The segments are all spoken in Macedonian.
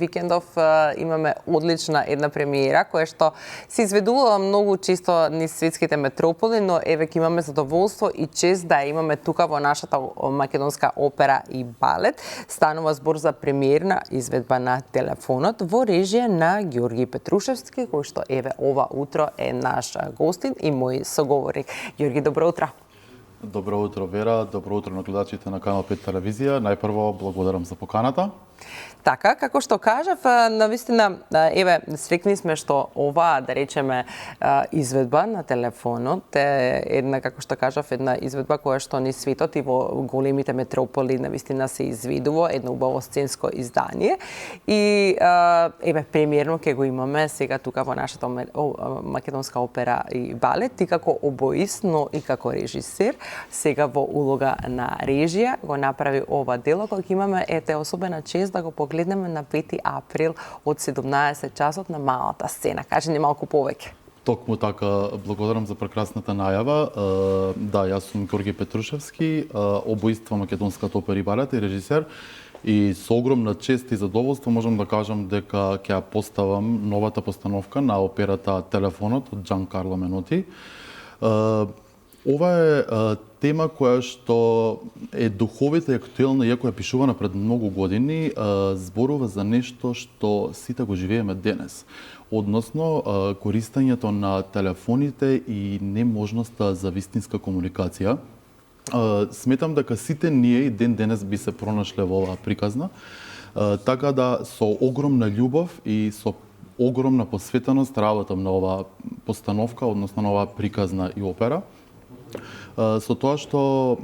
Викендов имаме одлична една премиера која што се изведувала многу често низ светските метрополи, но еве ќе имаме задоволство и чест да имаме тука во нашата македонска опера и балет. Станува збор за премиерна изведба на Телефонот во режија на Ѓорги Петрушевски, кој што еве ова утро е наш гостин и мој соговорник. Ѓорги, добро утро. Добро утро, Вера. Добро утро на гледачите на Канал 5 телевизија. Најпрво благодарам за поканата. Така, како што кажав, навистина, еве, свекни сме што ова, да речеме, изведба на Телефонот е една, како што кажав, една изведба која што ни светот и во големите метрополи навистина се изведува, едно убаво сценско издание. И, еве, премиерно ќе го имаме сега тука во нашата македонска опера и балет, ти како обоист, но и како режисер, сега во улога на режија, го направи ова дело, кој ќе имаме, особена чест да го погледнеме на 5 април од 17 часот на малата сцена. Кажи ни малку повеќе. Токму така, благодарам за прекрасната најава. Да, јас сум Ѓорги Петрушевски, обоист во македонската опера и балет и режисер. И со огромна чест и задоволство можам да кажам дека ќе ја поставам новата постановка на операта Телефонот од Џан Карло Меноти. Ова е тема која што е духовита и актуелна, иако е пишувана пред многу години, зборува за нешто што сите го живееме денес. Односно, користењето на телефоните и неможноста за вистинска комуникација. Сметам дека сите ние и ден денес би се пронашле во оваа приказна, така да со огромна љубов и со огромна посветеност работам на оваа постановка, односно на оваа приказна и опера. Со тоа што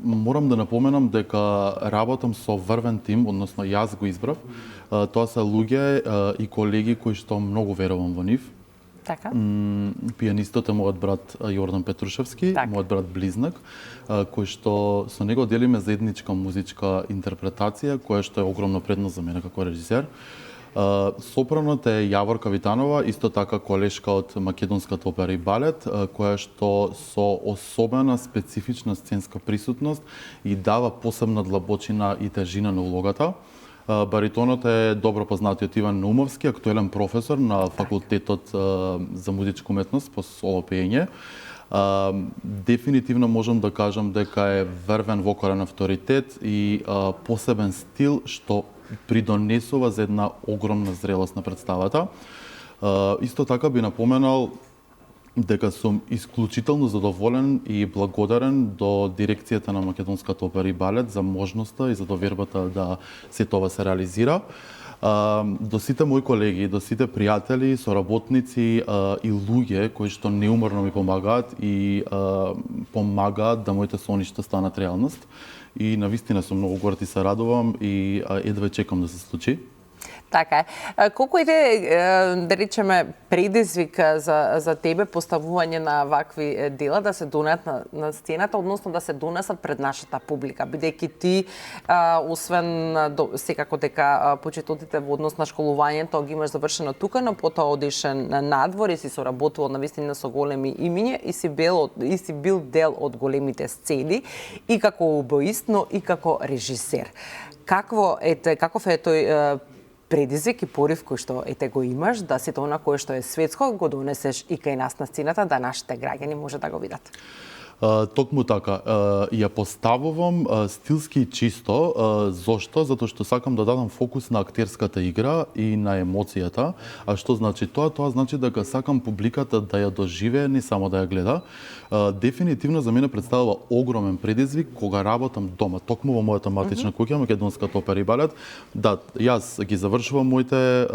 морам да напоменам дека работам со врвен тим, односно јас го избрав. Тоа се луѓе и колеги кои што многу верувам во нив. Така. Пијанистот е мојот брат Јордан Петрушевски, така. Мојот брат близнак, кој што со него делиме заедничка музичка интерпретација, која што е огромна предност за мене како режисер. Сопранот е Јаворка Витанова, исто така колешка од македонската опера и балет, која што со особена специфична сценска присутност и дава посебна длабочина и тежина на улогата. Баритонот е добро познатиот Иван Наумовски, актуелен професор на факултетот за музичка уметност по соло пеење. Дефинитивно можам да кажам дека е врвен вокален авторитет и посебен стил што придонесува за една огромна зрелост на представата. Исто така би напоменал дека сум исклучително задоволен и благодарен до дирекцијата на Македонската опера и балет за можноста и за довербата да се тоа се реализира. До сите мои колеги, до сите пријатели, соработници и луѓе кои што неуморно ми помагаат и помагаат да моите соништа станат реалност. И навистина сум многу горд и се радувам и едва чекам да се случи. Така е. Колку иде, да речеме, предизвик за тебе поставување на вакви дела да се донесат на сцената, односно да се донесат пред нашата публика, бидејќи ти, освен секако дека почетоците во однос на школувањето ги имаш завршено тука, но потоа одиш надвор и си соработувал навистина со големи имиња и си бил дел од големите сцени и како обоист, но и како режисер. Каков е тој предизвик и порив кој што го имаш, да сето она кое што е светско го донесеш и кај нас на сцената, да нашите граѓани може да го видат? Токму така. Ја поставувам стилски чисто. Зошто? Затоа што сакам да дадам фокус на актерската игра и на емоцијата. А што значи тоа? Тоа значи дека сакам публиката да ја доживее, не само да ја гледа. Дефинитивно за мене представува огромен предизвик кога работам дома, токму во мојата матична куќа, Македонската опера и балет. Да, јас ги завршувам моите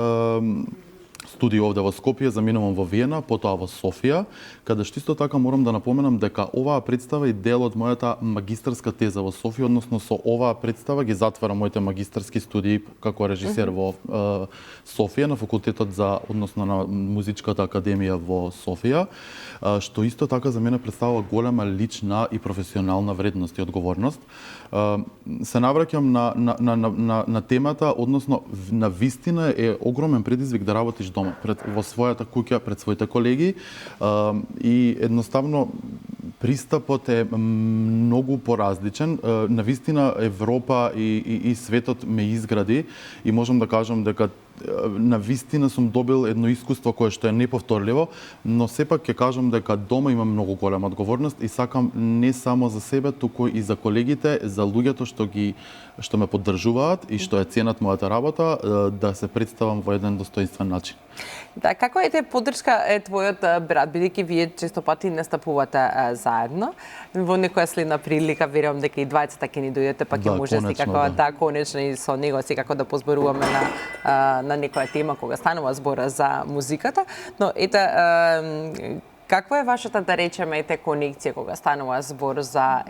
студии овде во Скопје, заминувам во Виена, потоа во Софија, каде што исто така морам да напоменам дека оваа представа е дел од мојата магистарска теза во Софија, односно со оваа представа ги затварам моите магистарски студии како режисер во Софија на факултетот односно на музичката академија во Софија, што исто така за мене представува голема лична и професионална вредност и одговорност. Се навраќам на темата, односно на вистина е огромен предизвик да работиш дома, во својата куќа, пред своите колеги и едноставно Пристапот е многу поразличен. Навистина Европа и светот ме изгради и можам да кажам дека навистина сум добил едно искуство кое што е неповторливо, но сепак ќе кажам дека дома имам многу голема одговорност и сакам не само за себе, туку и за колегите, за луѓето што ме поддржуваат и што ја ценат мојата работа, да се представам во еден достоинствен начин. Да, како ете поддршка е твојот брат, бидејќи вие често пати настапувате заедно? Во некоја следна прилика верувам дека и двајцата ќе ни дојдете, па ќе може секако конечно и со него секако да позборуваме на некоја тема кога станува збора за музиката, но ете каква е вашата, да речеме, конекција кога станува збор за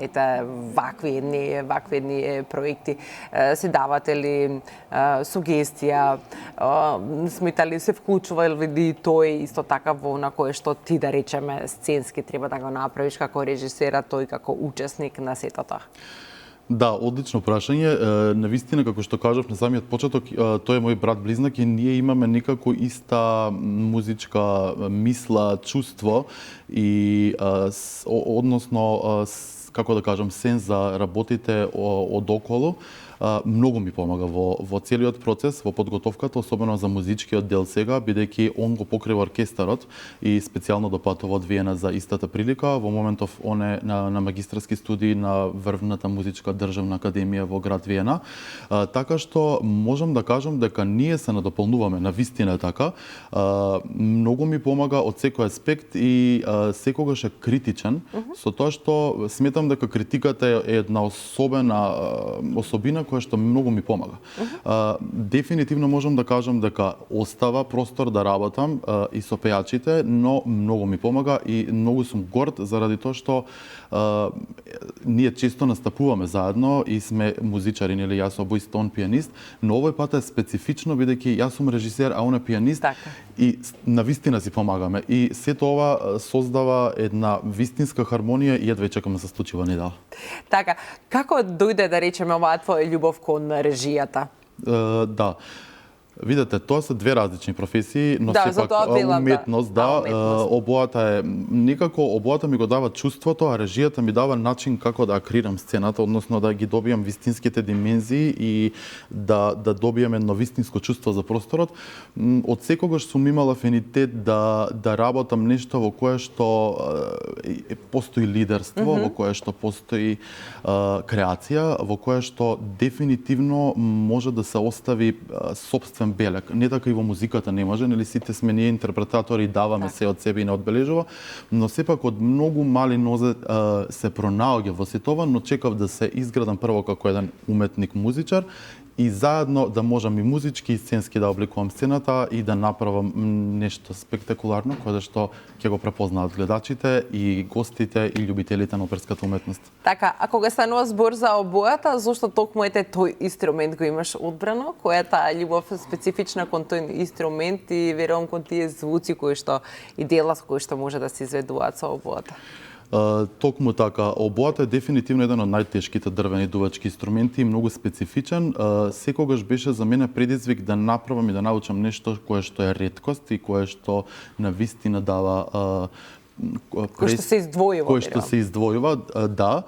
вакви едни проекти? Се давате ли сугестија? Смета ли се вклучува ли тој исто така во на кое што ти, да речеме, сценски треба да го направиш како режисер, тој како учесник на сето тоа? Да, одлично прашање. Навистина, како што кажав на самиот почеток, тој е мој брат близнак и ние имаме некако иста музичка мисла, чувство и односно, како да кажам, сен за работите одоколу. Многу ми помага во целиот процес, во подготовката, особено за музичкиот дел сега, бидејќи он го покрива оркестарот и специјално допатува од Виена за истата прилика. Во моментов он е на магистарски студии на Врвната музичка државна академија во град Виена. Така што можам да кажам дека ние се надополнуваме, навистина е така. Многу ми помага од секој аспект и секогаш е критичен, со тоа што сметам дека критиката е една особина која што многу ми помага. Дефинитивно можам да кажам дека остава простор да работам и со пејачите, но многу ми помага и многу сум горд заради тоа што ние често настапуваме заедно и сме музичари, нели, јас обој он пианист, но овој пат е специфично бидејќи јас сум режисер, а он е пианист и навистина си помагаме. И сето ова создава една вистинска хармонија и едва чекам да се случи во недела. Така, како дојде, да речеме, оваа твоја љубов кон режијата? Да. Видете, тоа се две различни професии, но сепак уметност, обоата е некако обоата ми го дава чувството, а режијата ми дава начин како да акрирам сцената, односно да ги добијам вистинските димензии и да добијам едно вистинско чувство за просторот. Од секогаш сум имал афинитет да работам нешто во кое што постои лидерство, во кое што постои креација, во кое што дефинитивно може да се остави сопствен белек. Не така и во музиката не може, нели сите сме ние интерпретатори, даваме се од себе и не одбележува, но сепак од многу мали нозе се пронаоѓа во сето ова, но чекав да се изградам прво како еден уметник музичар и заедно да можам и музички и сценски да обликувам сцената и да направам нешто спектакуларно кое што ќе го препознаат гледачите и гостите и љубителите на оперската уметност. Така, а кога станува збор за обојата, зошто токму тој инструмент го имаш одбрано? Која е таа љубов специфична кон тој инструмент и верувам кон тие звуци кои што и дела кои што може да се изведуваат со обојата? Токму така, обојата е дефинитивно еден од најтешките дрвени дувачки инструменти и многу специфичен. Секогаш беше за мене предизвик да направам и да научам нешто кое што е реткост и кое што навистина дава кој што се издвојува, да.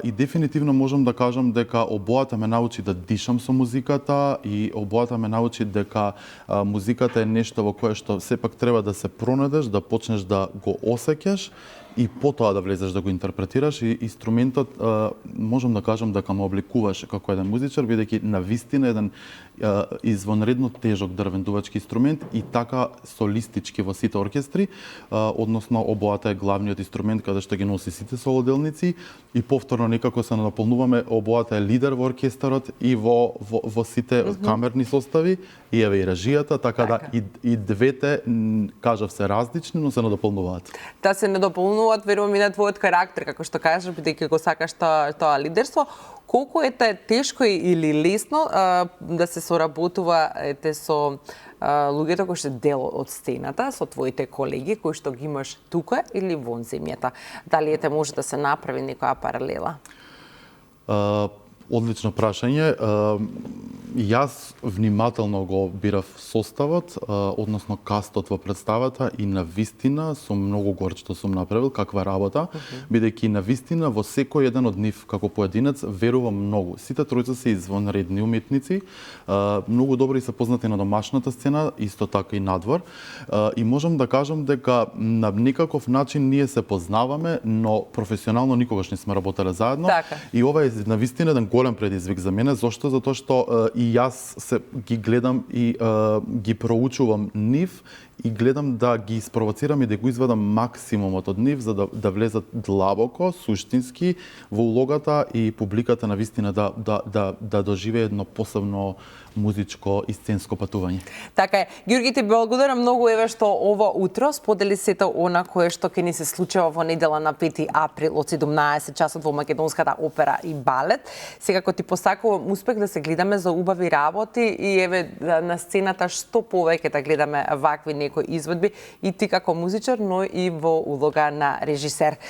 И дефинитивно можам да кажам дека обојата ме научи да дишам со музиката и обојата ме научи дека музиката е нешто во кое што сепак треба да се пронадеш, да почнеш да го осеќаш и потоа да влезеш да го интерпретираш и инструментот можам да кажам дека ме обликуваше како еден музичар бидејќи навистина еден извонредно тежок дрвен дувачки инструмент и така солистички во сите оркестри, односно обојата е главниот инструмент каде што ги носи сите солоделници и повторно некако се наполнуваме, обојата е лидер во оркестарот и во сите камерни состави и еве и режијата, така да и двете кажав се различни, но се надополнуваат. Да се надополнуваат, верувам и на твојот карактер, како што кажеш, бидејќи го сакаш тоа лидерство. Колку е тешко или лесно да се соработува со луѓето кои што дел од сцената, со твоите колеги кои што ги имаш тука или вон земјата? Дали може да се направи некоја паралела? Одлично прашање. Јас внимателно го бирав составот, односно кастот во представата и на вистина сум многу горд што сум направил каква работа, бидејќи на вистина во секој еден од нив како поединец верувам многу. Сите тројца се извонредни уметници, многу добри се познати на домашната сцена, исто така и надвор. И можам да кажам дека на некаков начин ние се познаваме, но професионално никогаш не сме работеле заедно. Така. И ова е на вистина еден голем предизвик за мене. Зошто? Затоа што и јас ги гледам и ги проучувам нив и гледам да ги спровоцирам и да го извадам максимумот од нив за да влезат длабоко, суштински во улогата и публиката на вистина да доживее едно посебно музичко и сценско патување. Така е. Ѓурги, ти благодарам многу еве што ова утро сподели сето она кое што ќе ни се случува во недела на 5 април од 17 часот во Македонската опера и балет. Секако ти посакувам успех да се гледаме за убави работи и еве на сцената што повеќе да гледаме вакви некои изведби и ти како музичар, но и во улога на режисер.